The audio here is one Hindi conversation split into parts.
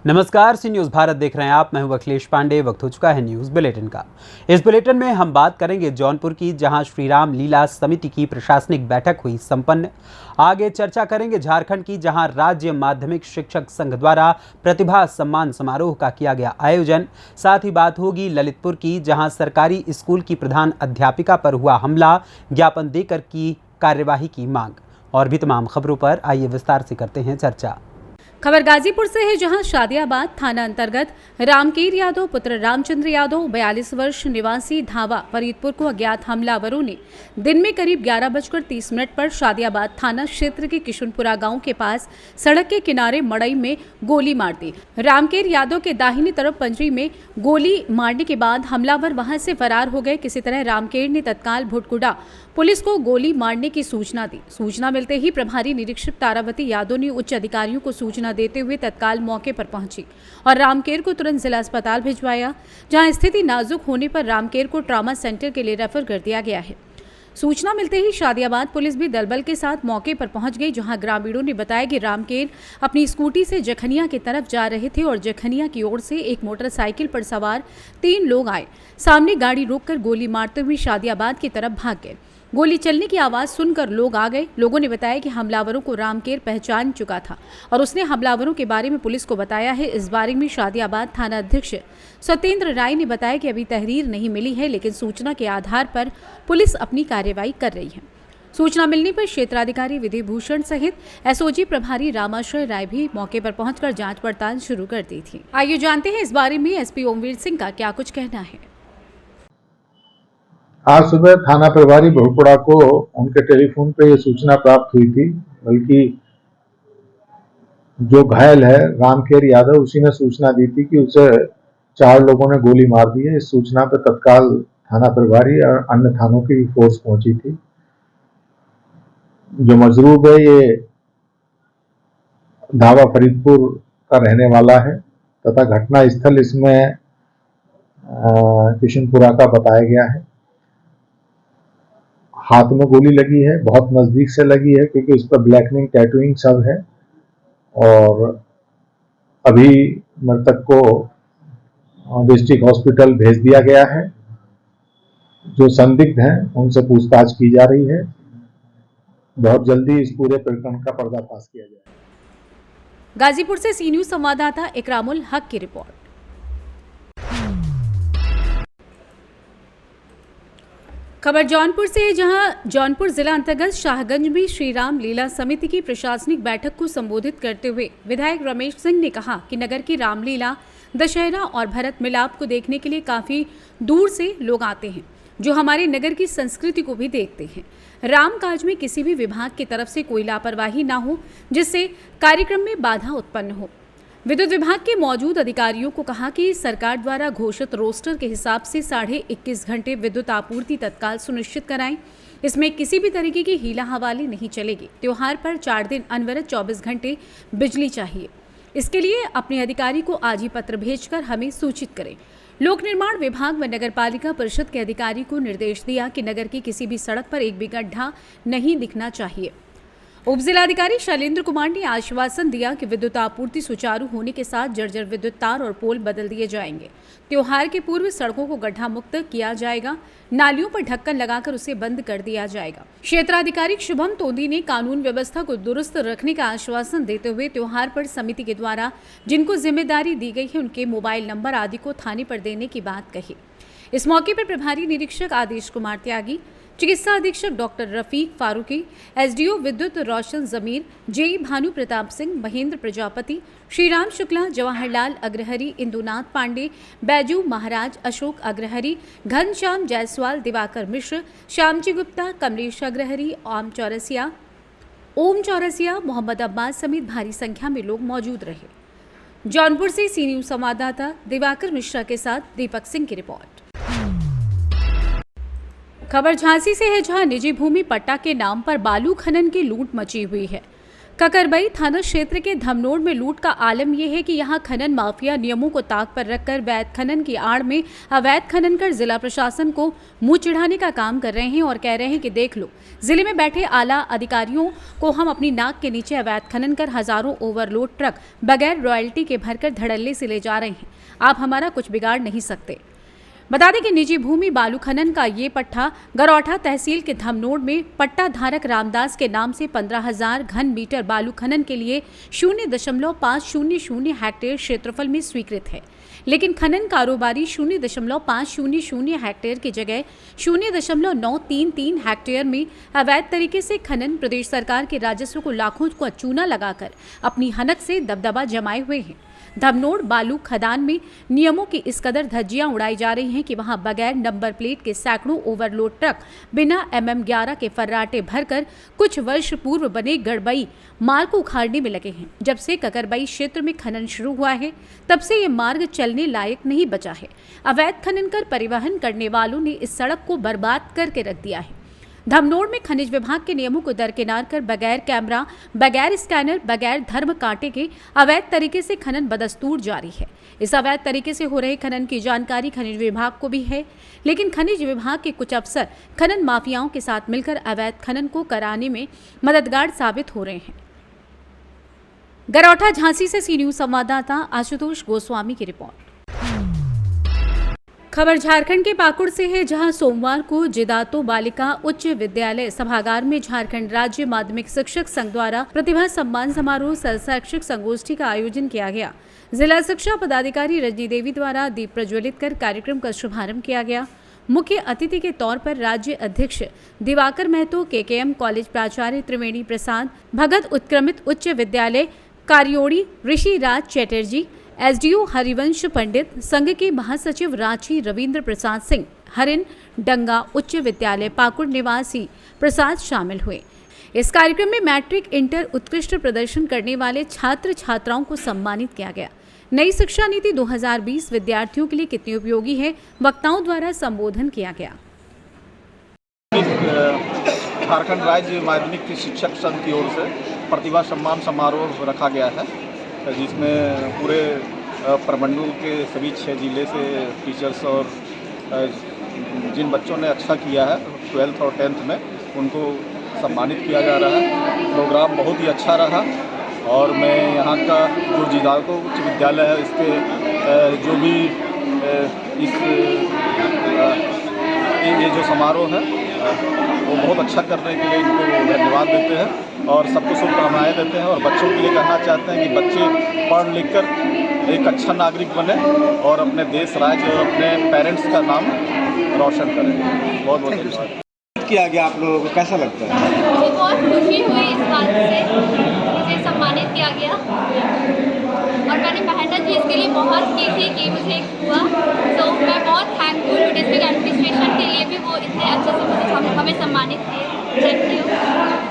नमस्कार, सी न्यूज़ भारत देख रहे हैं आप। मैं हूं अखिलेश पांडे। वक्त हो चुका है न्यूज़ बुलेटिन का। इस बुलेटिन में हम बात करेंगे जौनपुर की, जहां श्री राम लीला समिति की प्रशासनिक बैठक हुई संपन्न। आगे चर्चा करेंगे झारखंड की, जहां राज्य माध्यमिक शिक्षक संघ द्वारा प्रतिभा सम्मान समारोह का किया गया आयोजन। साथ ही बात होगी ललितपुर की, जहां सरकारी स्कूल की प्रधान अध्यापिका पर हुआ हमला, ज्ञापन देकर की कार्यवाही की मांग। और भी तमाम खबरों पर आइए विस्तार से करते हैं चर्चा। खबर गाजीपुर से है, जहां शादियाबाद थाना अंतर्गत रामकेर यादव पुत्र रामचंद्र यादव 42 वर्ष निवासी धावा फरीदपुर को अज्ञात हमलावरों ने दिन में करीब 11:30 पर शादियाबाद थाना क्षेत्र के किशुनपुरा गांव के पास सड़क के किनारे मड़ई में गोली मार दी। रामकेर यादव के दाहिनी तरफ पंजरी में गोली मारने के बाद हमलावर वहां से फरार हो गए। किसी तरह रामकेर ने तत्काल भुटकुडा पुलिस को गोली मारने की सूचना दी। सूचना मिलते ही प्रभारी निरीक्षक तारावती यादव ने उच्च अधिकारियों को सूचना देते हुए तत्काल मौके पर पहुंची और रामकेर को तुरंत जिला अस्पताल भिजवाया, जहां स्थिति नाजुक होने पर रामकेर को ट्रॉमा सेंटर के लिए रेफर कर दिया गया है। सूचना मिलते ही शादियाबाद पुलिस भी दलबल के साथ मौके पर पहुंच गई, जहां ग्रामीणों ने बताया कि रामकेर अपनी स्कूटी से जखनिया की तरफ जा रहे थे और जखनिया की ओर से एक मोटरसाइकिल पर सवार 3 लोग आए, सामने गाड़ी रोककर गोली मारते हुए शादियाबाद की तरफ भाग गए। गोली चलने की आवाज सुनकर लोग आ गए। लोगों ने बताया कि हमलावरों को रामकेर पहचान चुका था और उसने हमलावरों के बारे में पुलिस को बताया है। इस बारे में शादियाबाद थाना अध्यक्ष सत्येंद्र राय ने बताया कि अभी तहरीर नहीं मिली है, लेकिन सूचना के आधार पर पुलिस अपनी कार्रवाई कर रही है। सूचना मिलने पर क्षेत्राधिकारी विधि भूषण सहित एसओजी प्रभारी रामाश्रय राय भी मौके पर पहुंचकर जांच पड़ताल शुरू कर दी थी। आइए जानते हैं इस बारे में एसपी ओमवीर सिंह का क्या कुछ कहना है। आज सुबह थाना प्रभारी बहुपुड़ा को उनके टेलीफोन पे ये सूचना प्राप्त हुई थी, बल्कि जो घायल है रामकेर यादव, उसी ने सूचना दी थी कि उसे 4 लोगों ने गोली मार दी है। इस सूचना पे तत्काल थाना प्रभारी और अन्य थानों की भी फोर्स पहुंची थी। जो मजरूब है ये धावा फरीदपुर का रहने वाला है तथा घटना स्थल इसमें किशनपुरा का बताया गया है। हाथ में गोली लगी है, बहुत नजदीक से लगी है क्योंकि इस पर ब्लैकनिंग टैटूइंग सब है और अभी मृतक को डिस्ट्रिक्ट हॉस्पिटल भेज दिया गया है। जो संदिग्ध हैं उनसे पूछताछ की जा रही है। बहुत जल्दी इस पूरे प्रकरण का पर्दाफाश किया जाएगा। गाजीपुर से सी न्यूज़ संवाददाता इकरामुल हक की रिपोर्ट। खबर जौनपुर से है, जहां जौनपुर जिला अंतर्गत शाहगंज में श्री राम लीला समिति की प्रशासनिक बैठक को संबोधित करते हुए विधायक रमेश सिंह ने कहा कि नगर की रामलीला, दशहरा और भरत मिलाप को देखने के लिए काफी दूर से लोग आते हैं, जो हमारे नगर की संस्कृति को भी देखते हैं। रामकाज में किसी भी विभाग की तरफ से कोई लापरवाही ना हो, जिससे कार्यक्रम में बाधा उत्पन्न हो। विद्युत विभाग के मौजूद अधिकारियों को कहा कि सरकार द्वारा घोषित रोस्टर के हिसाब से 21.5 घंटे विद्युत आपूर्ति तत्काल सुनिश्चित कराएं। इसमें किसी भी तरीके की हीला हवाली नहीं चलेगी। त्योहार पर 4 दिन अनवरत 24 घंटे बिजली चाहिए। इसके लिए अपने अधिकारी को आज ही पत्र भेजकर हमें सूचित करें। लोक निर्माण विभाग व नगर पालिका परिषद के अधिकारी को निर्देश दिया कि नगर की किसी भी सड़क पर एक भी गड्ढा नहीं दिखना चाहिए। उप जिलाधिकारी शैलेंद्र कुमार ने आश्वासन दिया कि विद्युत आपूर्ति सुचारू होने के साथ जर्जर विद्युत तार और पोल बदल दिए जाएंगे। त्योहार के पूर्व सड़कों को गड्ढा मुक्त किया जाएगा। नालियों पर ढक्कन लगाकर उसे बंद कर दिया जाएगा। क्षेत्राधिकारी शुभम तोंदी ने कानून व्यवस्था को दुरुस्त रखने का आश्वासन देते हुए त्योहार पर समिति के द्वारा जिनको जिम्मेदारी दी गई है उनके मोबाइल नंबर आदि को थाने पर देने की बात कही। इस मौके पर प्रभारी निरीक्षक आदेश कुमार त्यागी, चिकित्सा अधीक्षक डॉक्टर रफीक फारूकी, एसडीओ विद्युत रोशन जमीर, जेई भानु प्रताप सिंह, महेंद्र प्रजापति, श्रीराम शुक्ला, जवाहरलाल अग्रहरी, इंदुनाथ पांडे, बैजू महाराज, अशोक अग्रहरी, घनश्याम जायसवाल, दिवाकर मिश्र, श्यामजी गुप्ता, कमलेश अग्रहरी, ओम चौरसिया, मोहम्मद अब्बास समेत भारी संख्या में लोग मौजूद रहे। जौनपुर से सी न्यूज़ संवाददाता दिवाकर मिश्रा के साथ दीपक सिंह की रिपोर्ट। खबर झांसी से है, जहां निजी भूमि पट्टा के नाम पर बालू खनन की लूट मची हुई है। ककरबई थाना क्षेत्र के धमनोड़ में लूट का आलम यह है कि यहां खनन माफिया नियमों को ताक पर रखकर वैध खनन की आड़ में अवैध खनन कर जिला प्रशासन को मुंह चिढ़ाने का काम कर रहे हैं और कह रहे हैं कि देख लो, जिले में बैठे आला अधिकारियों को हम अपनी नाक के नीचे अवैध खनन कर हजारों ओवरलोड ट्रक बगैर रॉयल्टी के भरकर धड़ल्ले से ले जा रहे हैं। आप हमारा कुछ बिगाड़ नहीं सकते। बता दें कि निजी भूमि बालू खनन का ये पट्टा गरौठा तहसील के धमनोड़ में पट्टा धारक रामदास के नाम से 15,000 घन मीटर बालू खनन के लिए 0.500 हेक्टेयर क्षेत्रफल में स्वीकृत है। लेकिन खनन कारोबारी 0.500 हेक्टेयर की जगह 0.933 हेक्टेयर में अवैध तरीके से खनन प्रदेश सरकार के राजस्व को लाखों का चूना लगाकर अपनी हनक से दबदबा जमाए हुए हैं। धमनोड़ बालू खदान में नियमों की इस कदर धज्जियां उड़ाई जा रही हैं कि वहां बगैर नंबर प्लेट के सैकड़ों ओवरलोड ट्रक बिना MM11 के फर्राटे भरकर कुछ वर्ष पूर्व बने गड़बई मार्ग को उखाड़ने में लगे हैं। जब से ककरबई क्षेत्र में खनन शुरू हुआ है तब से ये मार्ग चलने लायक नहीं बचा है। अवैध खनन कर परिवहन करने वालों ने इस सड़क को बर्बाद करके रख दिया है। धमनोड़ में खनिज विभाग के नियमों को दरकिनार कर बगैर कैमरा, बगैर स्कैनर, बगैर धर्म कांटे के अवैध तरीके से खनन बदस्तूर जारी है। इस अवैध तरीके से हो रहे खनन की जानकारी खनिज विभाग को भी है, लेकिन खनिज विभाग के कुछ अफसर खनन माफियाओं के साथ मिलकर अवैध खनन को कराने में मददगार साबित हो रहे हैं। गरौठा झांसी से सी न्यूज संवाददाता आशुतोष गोस्वामी की रिपोर्ट। खबर झारखंड के पाकुड़ से है, जहां सोमवार को जिदातो बालिका उच्च विद्यालय सभागार में झारखंड राज्य माध्यमिक शिक्षक संघ द्वारा प्रतिभा सम्मान समारोह सह शैक्षिक संगोष्ठी का आयोजन किया गया। जिला शिक्षा पदाधिकारी रजनी देवी द्वारा दीप प्रज्वलित कर कार्यक्रम का शुभारंभ किया गया। मुख्य अतिथि के तौर पर राज्य अध्यक्ष दिवाकर महतो, KKM कॉलेज प्राचार्य त्रिवेणी प्रसाद, भगत उत्क्रमित उच्च विद्यालय कारियोड़ी ऋषि राज चैटर्जी, SDO हरिवंश पंडित, संघ के महासचिव रांची रविंद्र प्रसाद सिंह, हरिन डंगा उच्च विद्यालय पाकुड़ निवासी प्रसाद शामिल हुए। इस कार्यक्रम में मैट्रिक इंटर उत्कृष्ट प्रदर्शन करने वाले छात्र छात्राओं को सम्मानित किया गया। नई शिक्षा नीति 2020 विद्यार्थियों के लिए कितनी उपयोगी है, वक्ताओं द्वारा संबोधन किया गया। झारखंड राज्य माध्यमिक शिक्षक संघ की ओर से प्रतिभा सम्मान समारोह रखा गया है, जिसमें पूरे प्रमंडल के सभी 6 जिले से टीचर्स और जिन बच्चों ने अच्छा किया है 12th और 10th में, उनको सम्मानित किया जा रहा है। प्रोग्राम बहुत ही अच्छा रहा और मैं यहाँ का जो जिदातो उच्च विद्यालय है, इसके जो भी ये जो समारोह है वो बहुत अच्छा करने के लिए इनको धन्यवाद देते हैं और सबको शुभकामनाएं देते हैं और बच्चों के लिए कहना चाहते हैं कि बच्चे पढ़ लिख कर एक अच्छा नागरिक बने और अपने देश, राज्य और अपने पेरेंट्स का नाम रोशन करें। बहुत बहुत धन्यवाद। किया गया आप लोगों को कैसा लगता है? मुझे बहुत खुशी हुई इस बात से, मुझे सम्मानित किया गया और मैंने मेहनत भी इसके लिए बहुत की थी कि मुझे हुआ। तो मैं बहुत थैंकफुल हूँ डिस्ट्रिक्ट एडमिनिस्ट्रेशन के लिए भी, वो इतने अच्छे से मुझे हमें सम्मानित किए। Thank you.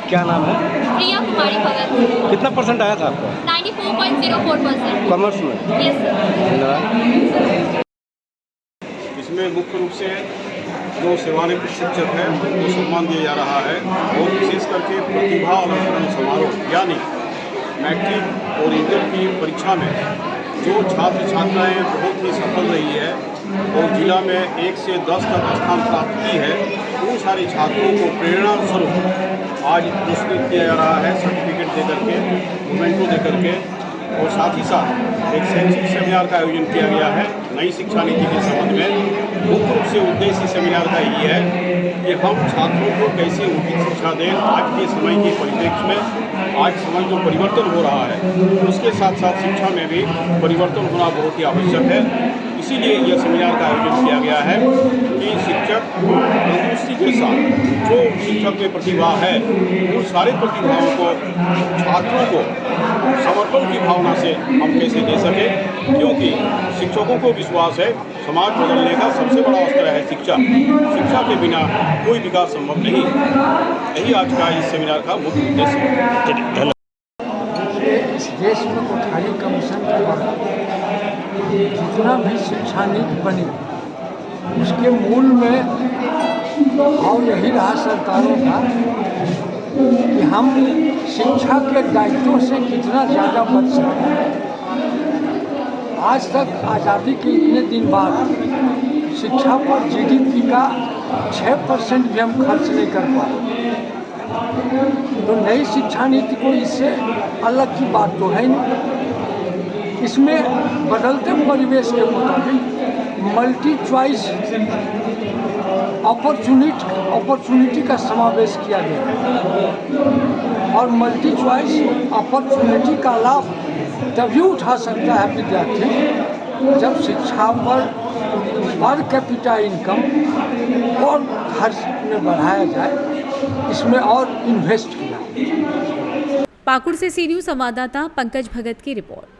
क्या नाम है? प्रिया कुमारी भगत। कितना परसेंट आया था आपको? 94.04%। कॉमर्स में? Yes sir. इसमें मुख्य रूप से जो सेवानिवृत्त शिक्षक हैं उनको सम्मान दिया जा रहा है और विशेष करके प्रतिभा अवलोकन समारोह यानी मैट्रिक और इंटर की परीक्षा में जो छात्र छात्राएं बहुत ही सफल रही है और जिला में 1 से 10 तक स्थान प्राप्त की है, उन सारे छात्रों को प्रेरणा स्वरूप आज पुरस्कृत किया जा रहा है सर्टिफिकेट दे करके, मोमेंटो दे करके। और साथ ही साथ एक शैक्षिक सेमिनार का आयोजन किया गया है नई शिक्षा नीति के संबंध में। मुख्य रूप से उद्देश्य सेमिनार का ये है कि हम छात्रों को कैसे उचित शिक्षा दें। आज के समय के परिप्रेक्ष्य में आज समय जो परिवर्तन हो रहा है उसके साथ साथ शिक्षा में भी परिवर्तन होना बहुत ही आवश्यक है। इसीलिए यह सेमिनार का आयोजन किया गया है कि शिक्षक तंदुरुस्ती के साथ जो शिक्षक में प्रतिभा है उन सारे प्रतिभाओं को छात्रों को समर्पण की भावना से हम कैसे दे सकें, क्योंकि शिक्षकों को विश्वास है समाज बदलने का सबसे बड़ा अस्त्र है शिक्षा। शिक्षा के बिना कोई विकास संभव नहीं। यही आज का इस सेमिनार का मुख्य उद्देश्य है। इस देश में कोठारी कमीशन के बाद जितना भी शिक्षा नीति बनी उसके मूल में और यही रहा सरकारों का कि हम शिक्षा के दायित्वों से कितना ज़्यादा बच सकते हैं। आज तक आज़ादी के इतने दिन बाद शिक्षा पर जीडीपी का 6% भी हम खर्च नहीं कर पाए। तो नई शिक्षा नीति को इससे अलग की बात तो है नहीं। इसमें बदलते परिवेश के मुताबिक मल्टी चॉइस अपॉर्चुनिटी का समावेश किया गया और मल्टी चॉइस अपॉर्चुनिटी का लाभ तभी उठा सकता है विद्यार्थी जब शिक्षा पर पर कैपिटा इनकम और खर्च में बढ़ाया जाए, इसमें और इन्वेस्ट किया। पाकुड़ से सी न्यूज़ संवाददाता पंकज भगत की रिपोर्ट।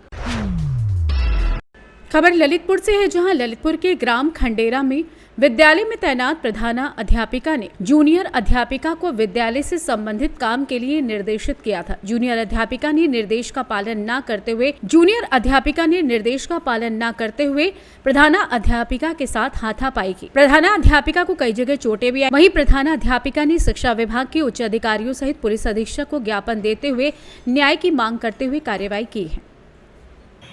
खबर ललितपुर से है, जहां ललितपुर के ग्राम खंडेरा में विद्यालय में तैनात प्रधाना अध्यापिका ने जूनियर अध्यापिका को विद्यालय से संबंधित काम के लिए निर्देशित किया था। जूनियर अध्यापिका ने निर्देश का पालन न करते हुए प्रधाना अध्यापिका के साथ हाथापाई की। प्रधाना अध्यापिका को कई जगह चोटें भी आई। वहीं प्रधाना अध्यापिका ने शिक्षा विभाग के उच्च अधिकारियों सहित पुलिस अधीक्षक को ज्ञापन देते हुए न्याय की मांग करते हुए कार्रवाई की है।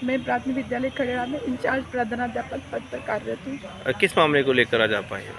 मैं प्राथमिक विद्यालय खंडेरा में इंचार्ज प्रधानाध्यापक पद पर कार्यरत हूँ। किस मामले को लेकर आज आप आए हो?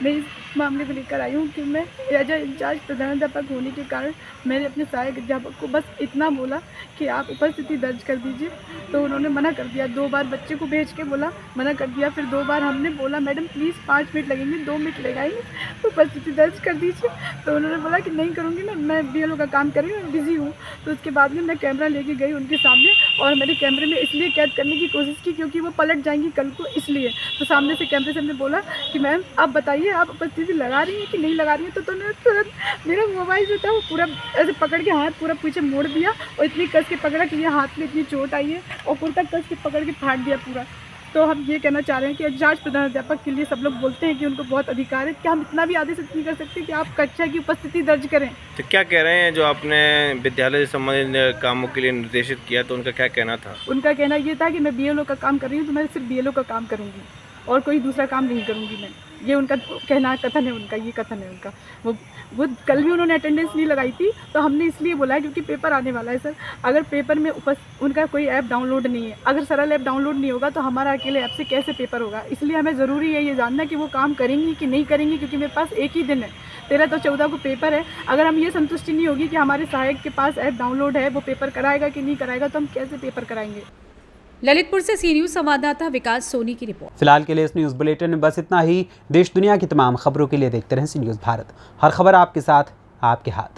मैं इस मामले को लेकर आई हूँ कि मैं एज इंचार्ज प्रधानाध्यापक होने के कारण मैंने अपने सहायक अध्यापक को बस इतना बोला कि आप उपस्थिति दर्ज कर दीजिए, तो उन्होंने मना कर दिया। 2 बार बच्चे को भेज के बोला, मना कर दिया। फिर 2 बार हमने बोला मैडम प्लीज़ 5 मिनट लगेंगे, 2 मिनट लगाएंगे, उपस्थिति दर्ज कर दीजिए। तो उन्होंने बोला कि नहीं करूँगी मैं BLO का काम करूँगी, मैं बिज़ी हूँ। तो उसके बाद में मैं कैमरा लेके गई उनके सामने और मैंने कैमरे में इसलिए कैद करने की कोशिश की क्योंकि वो पलट जाएंगी कल को, इसलिए। तो सामने से कैमरे से हमने बोला कि मैम आप बताइए आप उपस्थिति लगा रही हैं कि नहीं लगा रही हैं। तो तुरंत मेरा मोबाइल जो था वो पूरा ऐसे पकड़ के हाथ पूरा पीछे मोड़ दिया और इतनी कस के पकड़ा कि ये हाथ में इतनी चोट आई है और पूरा कस के पकड़ के फाड़ दिया पूरा। तो हम ये कहना चाह रहे हैं कि इंचार्ज प्रधानाध्यापक के लिए सब लोग बोलते हैं कि उनको बहुत अधिकार है, क्या हम इतना भी आदेश नहीं कर सकते कि आप कक्षा की उपस्थिति दर्ज करें। तो क्या कह रहे हैं जो आपने विद्यालय से संबंधित कामों के लिए निर्देशित किया, तो उनका क्या कहना था? उनका कहना ये था कि मैं BLO का काम कर रही हूँ तो मैं सिर्फ BLO का काम करूँगी और कोई दूसरा काम नहीं करूँगी मैं। ये उनका कहना कथन है उनका, ये कथन है उनका। वो कल भी उन्होंने अटेंडेंस नहीं लगाई थी, तो हमने इसलिए बोला है क्योंकि पेपर आने वाला है सर। अगर पेपर में उनका कोई ऐप डाउनलोड नहीं है, अगर सरल ऐप डाउनलोड नहीं होगा तो हमारा अकेले ऐप से कैसे पेपर होगा। इसलिए हमें ज़रूरी है ये जानना कि वो काम करेंगी कि नहीं करेंगी, क्योंकि मेरे पास एक ही दिन है, 13 तो 14 को पेपर है। अगर हम ये संतुष्टि नहीं होगी कि हमारे सहायक के पास ऐप डाउनलोड है, वो पेपर कराएगा कि नहीं कराएगा, तो हम कैसे पेपर कराएंगे। ललितपुर से सी न्यूज़ संवाददाता विकास सोनी की रिपोर्ट। फिलहाल के लिए इस न्यूज़ बुलेटिन में बस इतना ही। देश दुनिया की तमाम खबरों के लिए देखते रहें सी न्यूज़ भारत। हर खबर आपके साथ, आपके हाथ।